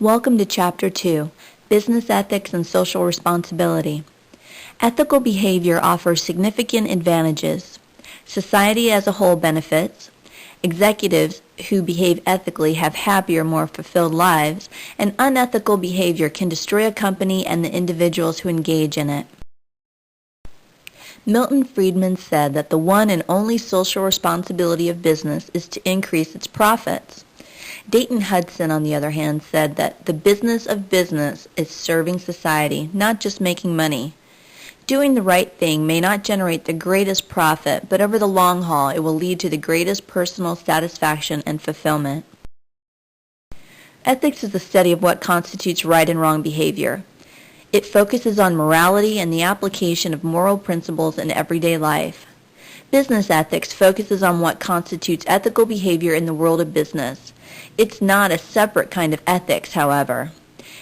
Welcome to Chapter 2, Business Ethics and Social Responsibility. Ethical behavior offers significant advantages. Society as a whole benefits. Executives who behave ethically have happier, more fulfilled lives, and unethical behavior can destroy a company and the individuals who engage in it. Milton Friedman said that the one and only social responsibility of business is to increase its profits. Dayton Hudson, on the other hand, said that the business of business is serving society, not just making money. Doing the right thing may not generate the greatest profit, but over the long haul it will lead to the greatest personal satisfaction and fulfillment. Ethics is the study of what constitutes right and wrong behavior. It focuses on morality and the application of moral principles in everyday life. Business ethics focuses on what constitutes ethical behavior in the world of business. It's not a separate kind of ethics, however.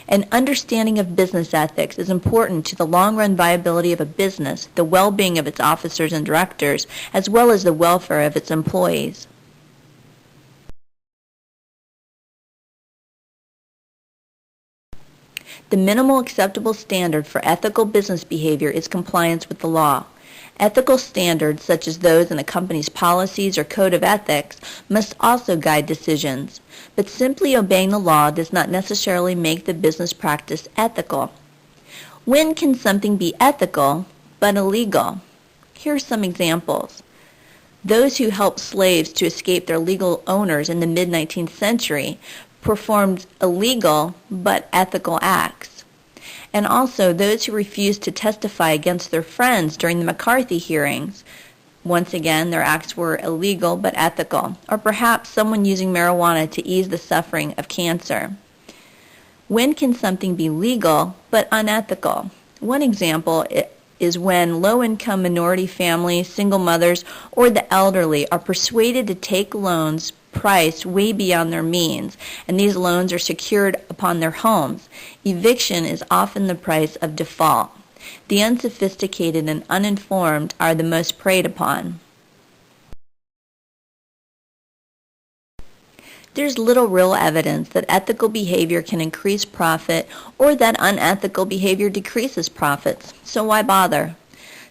An understanding of business ethics is important to the long-run viability of a business, the well-being of its officers and directors, as well as the welfare of its employees. The minimal acceptable standard for ethical business behavior is compliance with the law. Ethical standards, such as those in a company's policies or code of ethics, must also guide decisions. But simply obeying the law does not necessarily make the business practice ethical. When can something be ethical but illegal? Here are some examples. Those who helped slaves to escape their legal owners in the mid-19th century performed illegal but ethical acts. And also those who refused to testify against their friends during the McCarthy hearings. Once again, their acts were illegal but ethical. Or perhaps someone using marijuana to ease the suffering of cancer. When can something be legal but unethical? One example is when low-income minority families, single mothers, or the elderly are persuaded to take loans priced way beyond their means, and these loans are secured upon their homes. Eviction is often the price of default. The unsophisticated and uninformed are the most preyed upon. There's little real evidence that ethical behavior can increase profit or that unethical behavior decreases profits, so why bother?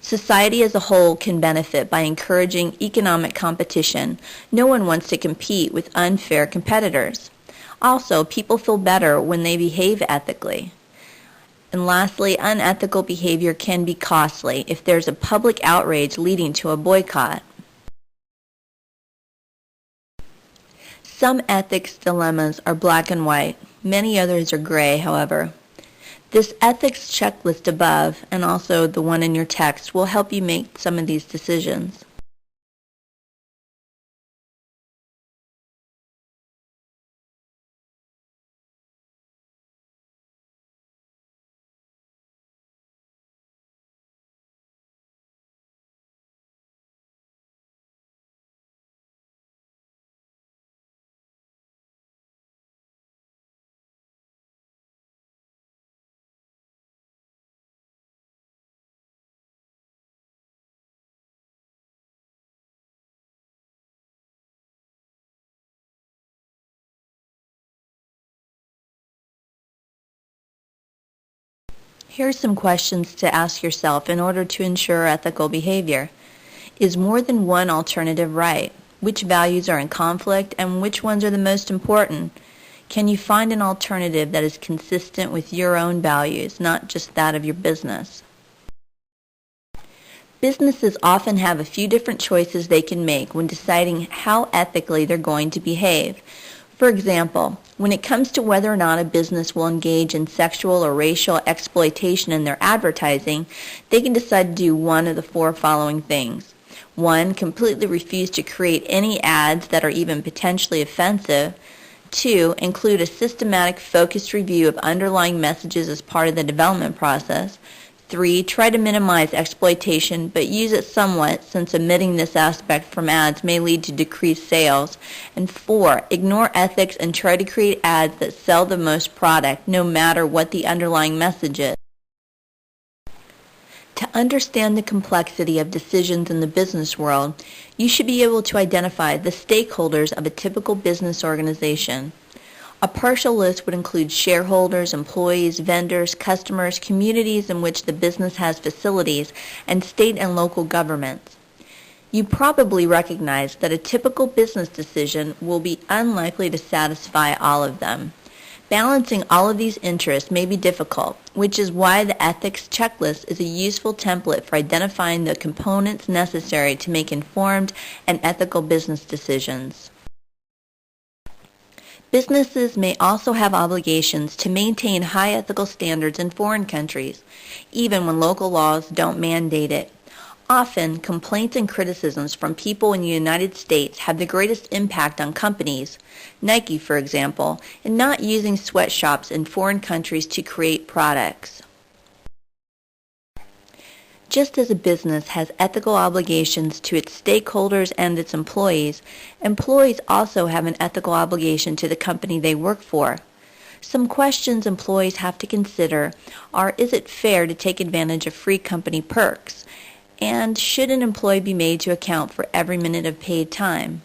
Society as a whole can benefit by encouraging economic competition. No one wants to compete with unfair competitors. Also, people feel better when they behave ethically. And lastly, unethical behavior can be costly if there's a public outrage leading to a boycott. Some ethics dilemmas are black and white. Many others are gray, however. This ethics checklist above, and also the one in your text, will help you make some of these decisions. Here are some questions to ask yourself in order to ensure ethical behavior. Is more than one alternative right? Which values are in conflict and which ones are the most important? Can you find an alternative that is consistent with your own values, not just that of your business? Businesses often have a few different choices they can make when deciding how ethically they're going to behave. For example, when it comes to whether or not a business will engage in sexual or racial exploitation in their advertising, they can decide to do one of the four following things. 1. Completely refuse to create any ads that are even potentially offensive. 2. Include a systematic, focused review of underlying messages as part of the development process. 3. Try to minimize exploitation, but use it somewhat, since omitting this aspect from ads may lead to decreased sales. And 4. Ignore ethics and try to create ads that sell the most product, no matter what the underlying message is. To understand the complexity of decisions in the business world, you should be able to identify the stakeholders of a typical business organization. A partial list would include shareholders, employees, vendors, customers, communities in which the business has facilities, and state and local governments. You probably recognize that a typical business decision will be unlikely to satisfy all of them. Balancing all of these interests may be difficult, which is why the ethics checklist is a useful template for identifying the components necessary to make informed and ethical business decisions. Businesses may also have obligations to maintain high ethical standards in foreign countries, even when local laws don't mandate it. Often, complaints and criticisms from people in the United States have the greatest impact on companies, Nike for example, in not using sweatshops in foreign countries to create products. Just as a business has ethical obligations to its stakeholders and its employees also have an ethical obligation to the company they work for. Some questions employees have to consider are, is it fair to take advantage of free company perks? And should an employee be made to account for every minute of paid time?